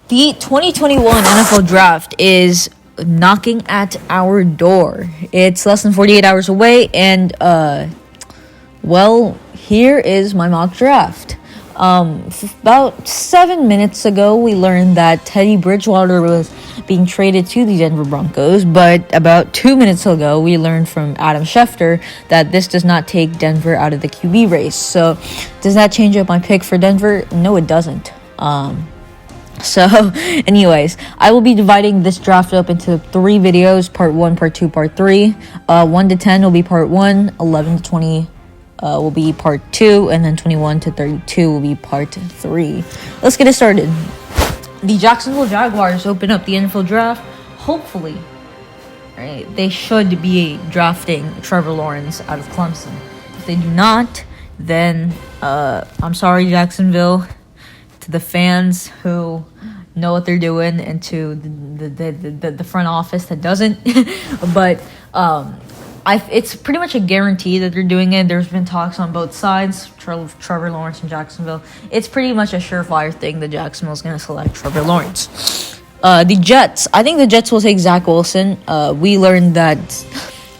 The 2021 NFL Draft is knocking at our door. It's less than 48 hours away, and, here is my mock draft. About 7 minutes ago, we learned that Teddy Bridgewater was being traded to the Denver Broncos, but about 2 minutes ago, we learned from Adam Schefter that this does not take Denver out of the QB race. So, does that change up my pick for Denver? No, it doesn't. Anyways, I will be dividing this draft up into 3 videos, part 1, part 2, part 3. 1 to 10 will be part 1, 11 to 20 will be part 2, and then 21 to 32 will be part 3. Let's get it started. The Jacksonville Jaguars open up the NFL draft. Hopefully, right, they should be drafting Trevor Lawrence out of Clemson. If they do not, then I'm sorry, Jacksonville, to the fans who know what they're doing, and to the front office that doesn't. But it's pretty much a guarantee that they're doing it. There's been talks on both sides, Trevor Lawrence and Jacksonville. It's pretty much a surefire thing that Jacksonville's going to select Trevor Lawrence. The Jets. I think the Jets will take Zach Wilson. We learned that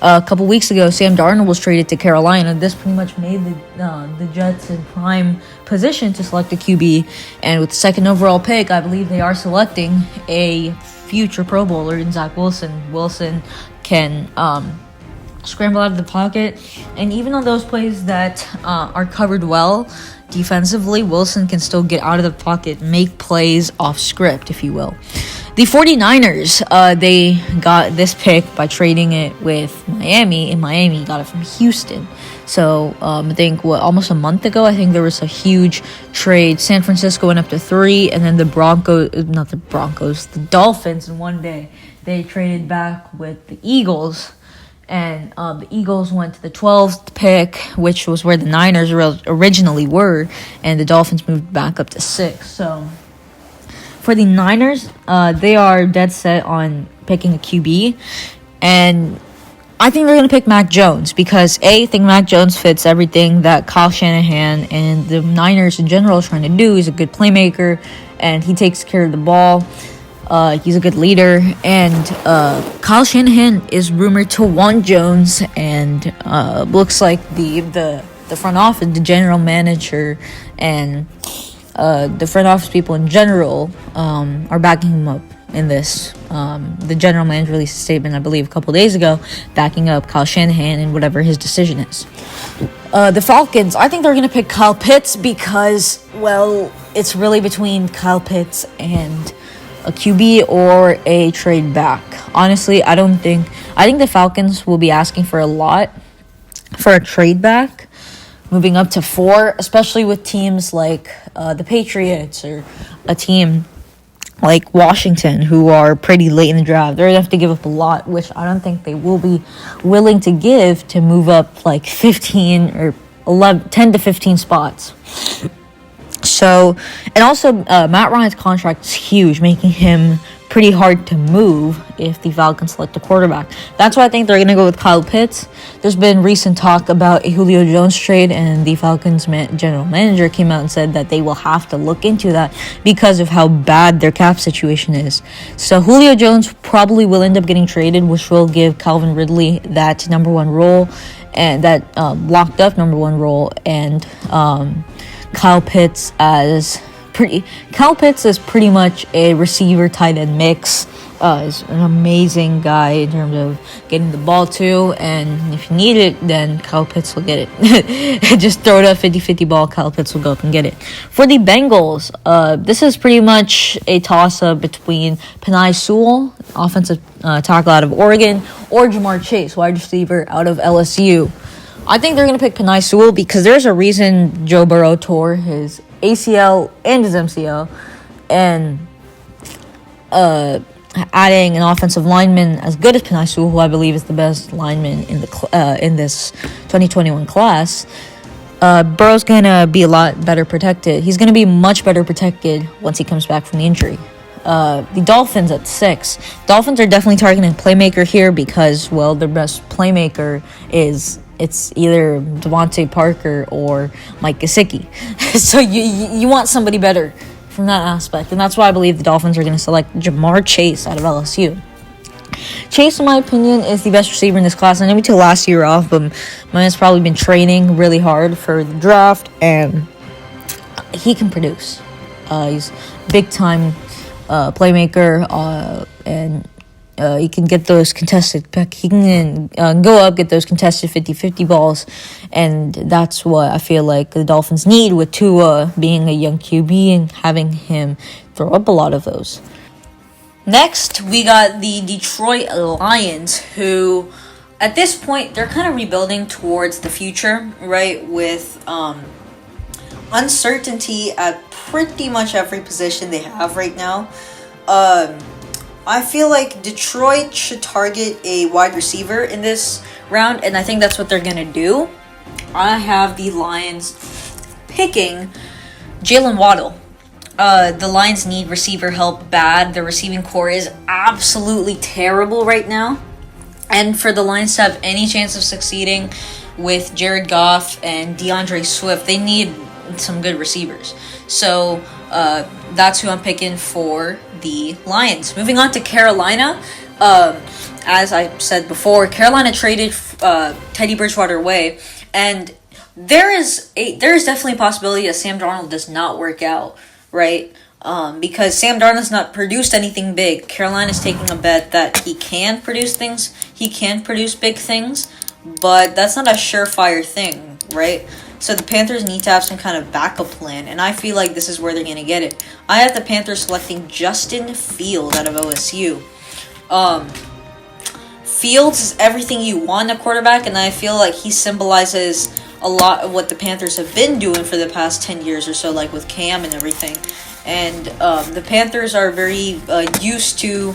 a couple weeks ago, Sam Darnold was traded to Carolina. This pretty much made the Jets in prime position to select a QB. And with the second overall pick, I believe they are selecting a future Pro Bowler in Zach Wilson. Wilson can scramble out of the pocket, and even on those plays that are covered well defensively, Wilson can still get out of the pocket, make plays off script, if you will. The 49ers, they got this pick by trading it with Miami, and Miami got it from Houston. So I think almost a month ago, I think there was a huge trade. San Francisco went up to 3, and then the Dolphins in one day, they traded back with the Eagles. And the Eagles went to the 12th pick, which was where the Niners originally were, and the Dolphins moved back up to 6. So for the Niners, they are dead set on picking a QB, and I think they're going to pick Mac Jones because, I think Mac Jones fits everything that Kyle Shanahan and the Niners in general are trying to do. He's a good playmaker, and he takes care of the ball. He's a good leader, and Kyle Shanahan is rumored to want Jones, and looks like the front office, the general manager, and the front office people in general are backing him up in this. The general manager released a statement, I believe, a couple days ago, backing up Kyle Shanahan and whatever his decision is. The Falcons, I think they're going to pick Kyle Pitts because, it's really between Kyle Pitts and a QB or a trade back. Honestly, I think the Falcons will be asking for a lot for a trade back, moving up to 4, especially with teams like the Patriots or a team like Washington, who are pretty late in the draft. They're going to have to give up a lot, which I don't think they will be willing to give to move up like 15 or 10 to 15 spots. So, and also, Matt Ryan's contract is huge, making him pretty hard to move if the Falcons select a quarterback. That's why I think they're going to go with Kyle Pitts. There's been recent talk about a Julio Jones trade, and the Falcons general manager came out and said that they will have to look into that because of how bad their cap situation is. So Julio Jones probably will end up getting traded, which will give Calvin Ridley that number 1 role, and that locked up number 1 role, and Kyle Pitts is pretty much a receiver tight end mix. Is an amazing guy in terms of getting the ball to, and if you need it, then Kyle Pitts will get it. Just throw it a 50-50 ball, Kyle Pitts will go up and get it. For the Bengals, this is pretty much a toss-up between Penei Sewell, offensive tackle out of Oregon, or Jamar Chase, wide receiver out of LSU. I think they're going to pick Penei Sewell because there's a reason Joe Burrow tore his ACL and his MCL, and adding an offensive lineman as good as Penei Sewell, who I believe is the best lineman in this 2021 class, Burrow's going to be a lot better protected. He's going to be much better protected once he comes back from the injury. The Dolphins at 6. Dolphins are definitely targeting a playmaker here because, their best playmaker is it's either Devontae Parker or Mike Gesicki. So you want somebody better from that aspect. And that's why I believe the Dolphins are going to select Jamar Chase out of LSU. Chase, in my opinion, is the best receiver in this class. I know we took last year off, but man's probably been training really hard for the draft, and he can produce. He's big-time playmaker, and he can get those contested. He can go up, get those contested 50-50 balls, and that's what I feel like the Dolphins need with Tua being a young QB and having him throw up a lot of those. Next, we got the Detroit Lions, who, at this point, they're kind of rebuilding towards the future, right? With uncertainty at pretty much every position they have right now. I feel like Detroit should target a wide receiver in this round, and I think that's what they're going to do. I have the Lions picking Jalen Waddle. The Lions need receiver help bad. The receiving core is absolutely terrible right now. And for the Lions to have any chance of succeeding with Jared Goff and DeAndre Swift, they need some good receivers. So that's who I'm picking for the Lions. Moving on to Carolina. As I said before, Carolina traded Teddy Bridgewater away. And there is definitely a possibility that Sam Darnold does not work out. Right? Because Sam Darnold's not produced anything big. Carolina's taking a bet that he can produce things. He can produce big things, but that's not a surefire thing, right? So the Panthers need to have some kind of backup plan, and I feel like this is where they're going to get it. I have the Panthers selecting Justin Fields out of OSU. Fields is everything you want in a quarterback, and I feel like he symbolizes a lot of what the Panthers have been doing for the past 10 years or so, like with Cam and everything. And the Panthers are very used to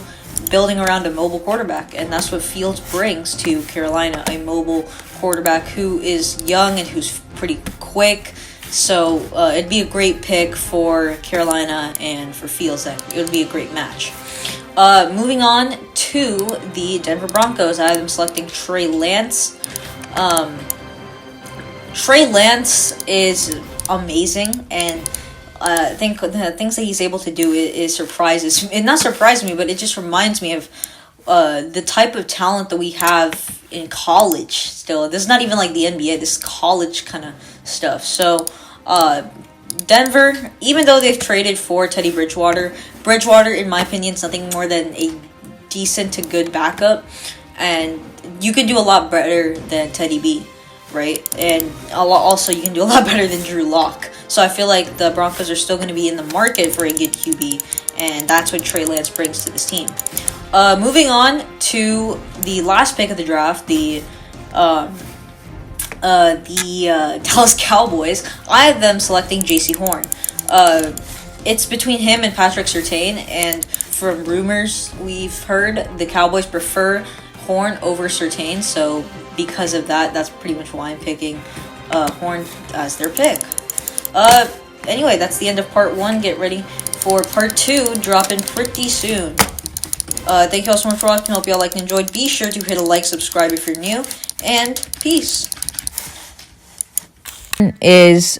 building around a mobile quarterback, and that's what Fields brings to Carolina, a mobile quarterback who is young and who's pretty quick. So it'd be a great pick for Carolina and for Fields. It would be a great match. Moving on to the Denver Broncos, I have them selecting Trey Lance. Trey Lance is amazing, and I think the things that he's able to do is surprises. It not surprised me, but it just reminds me of the type of talent that we have in college still. This is not even like the NBA, this is college kind of stuff. So, Denver, even though they've traded for Teddy Bridgewater, in my opinion, is nothing more than a decent to good backup, and you can do a lot better than Teddy B. Right? And also you can do a lot better than Drew Lock. So I feel like the Broncos are still going to be in the market for a good QB, and that's what Trey Lance brings to this team. Moving on to the last pick of the draft, the Dallas Cowboys. I have them selecting J.C. Horn. It's between him and Patrick Surtain, and from rumors we've heard, the Cowboys prefer Horn over Surtain, so because of that, that's pretty much why I'm picking Horn as their pick. Anyway, that's the end of part 1. Get ready for part 2, dropping pretty soon. Thank you all so much for watching. Hope you all liked and enjoyed. Be sure to hit a like, subscribe if you're new, and peace. Is